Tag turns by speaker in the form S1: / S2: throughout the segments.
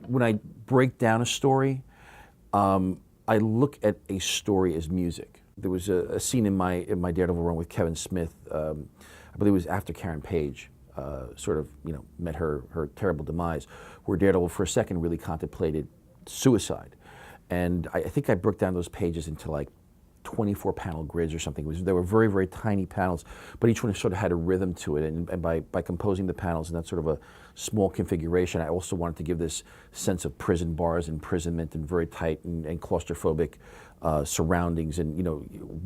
S1: When I break down a story, I look at a story as music. There was a scene in my Daredevil run with Kevin Smith. I believe it was after Karen Page sort of met her terrible demise, where Daredevil for a second really contemplated suicide, and I think I broke down those pages into like 24 panel grids or something. They were very, very tiny panels, but each one sort of had a rhythm to it. And by composing the panels in that sort of a small configuration, I also wanted to give this sense of prison bars, imprisonment, and very tight and claustrophobic surroundings. And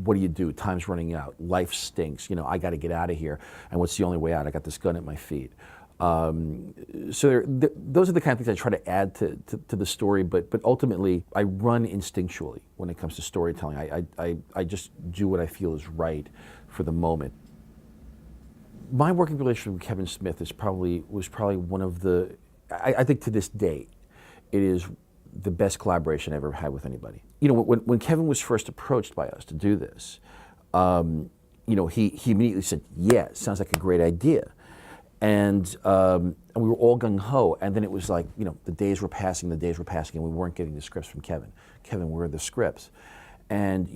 S1: what do you do? Time's running out. Life stinks. I got to get out of here. And what's the only way out? I got this gun at my feet. So those are the kind of things I try to add to the story, but ultimately I run instinctually when it comes to storytelling. I just do what I feel is right for the moment. My working relationship with Kevin Smith was probably one of the, I think to this day, it is the best collaboration I ever had with anybody. When Kevin was first approached by us to do this, he immediately said, yeah, it sounds like a great idea. And we were all gung-ho, and then it was like, the days were passing, and we weren't getting the scripts from Kevin. Kevin, where are the scripts? And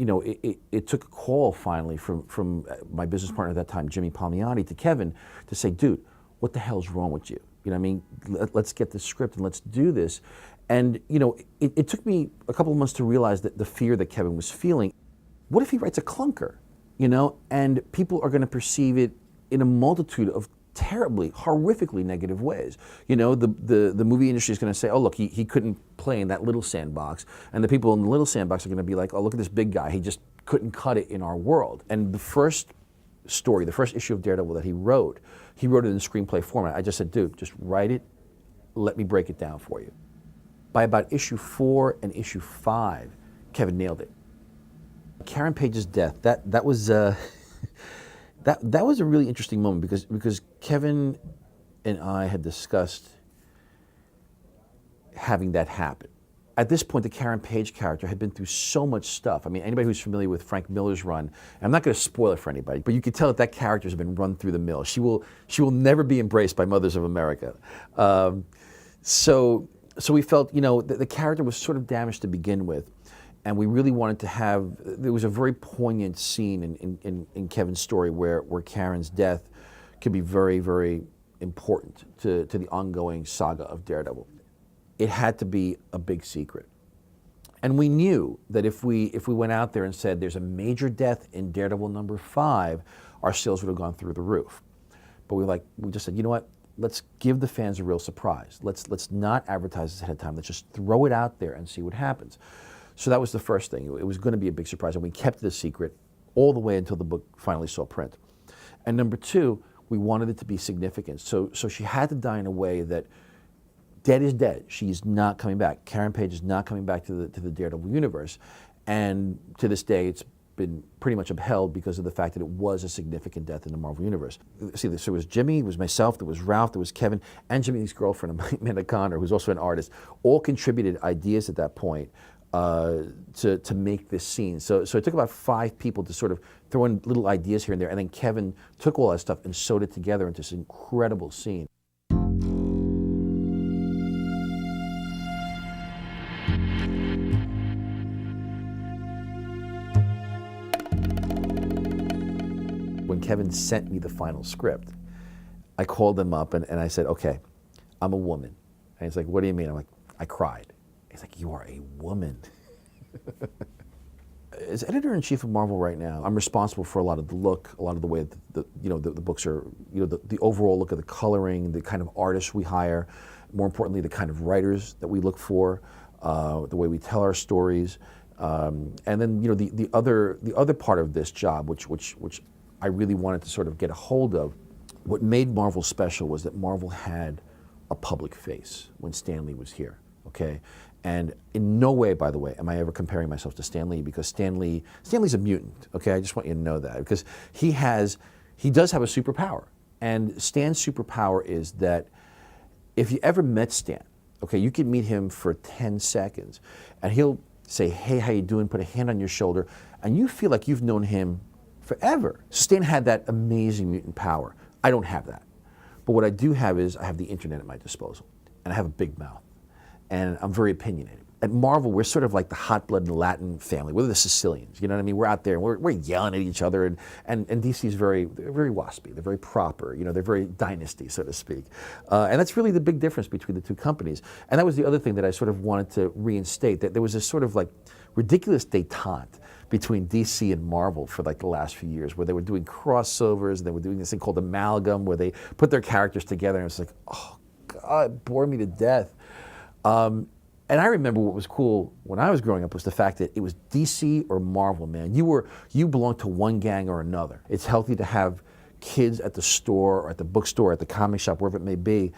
S1: it took a call finally from my business partner at that time, Jimmy Palmiotti, to Kevin to say, dude, what the hell's wrong with you? Let's get the script and let's do this. And it took me a couple of months to realize that the fear that Kevin was feeling. What if he writes a clunker? And people are going to perceive it in a multitude of terribly, horrifically negative ways. The movie industry is going to say, oh, look, he couldn't play in that little sandbox. And the people in the little sandbox are going to be like, oh, look at this big guy. He just couldn't cut it in our world. And the first story, the first issue of Daredevil that he wrote it in screenplay format. I just said, dude, just write it. Let me break it down for you. By about issue 4 and issue 5, Kevin nailed it. Karen Page's death, that was... That was a really interesting moment because Kevin and I had discussed having that happen. At this point, the Karen Page character had been through so much stuff. I mean, anybody who's familiar with Frank Miller's run, and I'm not going to spoil it for anybody, but you can tell that character has been run through the mill. She will never be embraced by mothers of America. So we felt, the character was sort of damaged to begin with. And we really wanted to have, there was a very poignant scene in Kevin's story where Karen's death could be very, very important to the ongoing saga of Daredevil. It had to be a big secret. And we knew that if we went out there and said there's a major death in Daredevil number 5, our sales would have gone through the roof. But we just said, you know what? Let's give the fans a real surprise. Let's not advertise this ahead of time. Let's just throw it out there and see what happens. So that was the first thing. It was going to be a big surprise, and we kept it a secret all the way until the book finally saw print. And number 2, we wanted it to be significant. So she had to die in a way that dead is dead. She's not coming back. Karen Page is not coming back to the Daredevil universe. And to this day, it's been pretty much upheld because of the fact that it was a significant death in the Marvel Universe. See, there was Jimmy, there was myself, there was Ralph, there was Kevin, and Jimmy's girlfriend, Amanda Conner, who's also an artist, all contributed ideas at that point to make this scene. So it took about 5 people to sort of throw in little ideas here and there, and then Kevin took all that stuff and sewed it together into this incredible scene. When Kevin sent me the final script, I called him up and I said, okay, I'm a woman. And he's like, what do you mean? I'm like, I cried. He's like, you are a woman. As editor-in-chief of Marvel right now, I'm responsible for a lot of the look, a lot of the way that the books are, the overall look of the coloring, the kind of artists we hire, more importantly, the kind of writers that we look for, the way we tell our stories, and then the other part of this job, which I really wanted to sort of get a hold of. What made Marvel special was that Marvel had a public face when Stan Lee was here. Okay, and in no way, by the way, am I ever comparing myself to Stan Lee, because Stan Lee's a mutant. Okay, I just want you to know that, because he does have a superpower, and Stan's superpower is that if you ever met Stan, okay, you could meet him for 10 seconds, and he'll say, "Hey, how you doing?" Put a hand on your shoulder, and you feel like you've known him forever. Stan had that amazing mutant power. I don't have that, but what I do have is I have the internet at my disposal, and I have a big mouth. and I'm very opinionated. At Marvel, we're sort of like the hot blood Latin family. We're the Sicilians, you know what I mean? We're out there and we're yelling at each other, and DC is very waspy. They're very proper, you know, they're very dynasty, so to speak. And that's really the big difference between the two companies. And that was the other thing that I sort of wanted to reinstate, that there was this sort of like ridiculous detente between DC and Marvel for like the last few years, where they were doing crossovers, and they were doing this thing called amalgam, where they put their characters together, and it's like, oh God, it bored me to death. And I remember what was cool when I was growing up was the fact that it was DC or Marvel, man. You belonged to one gang or another. It's healthy to have kids at the store or at the bookstore, at the comic shop, wherever it may be,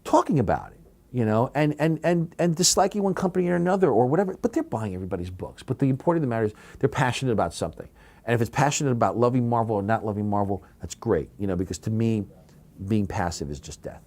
S1: talking about it, you know, and disliking one company or another or whatever. But they're buying everybody's books. But the important thing that matters is they're passionate about something. And if it's passionate about loving Marvel or not loving Marvel, that's great, you know, because to me, being passive is just death.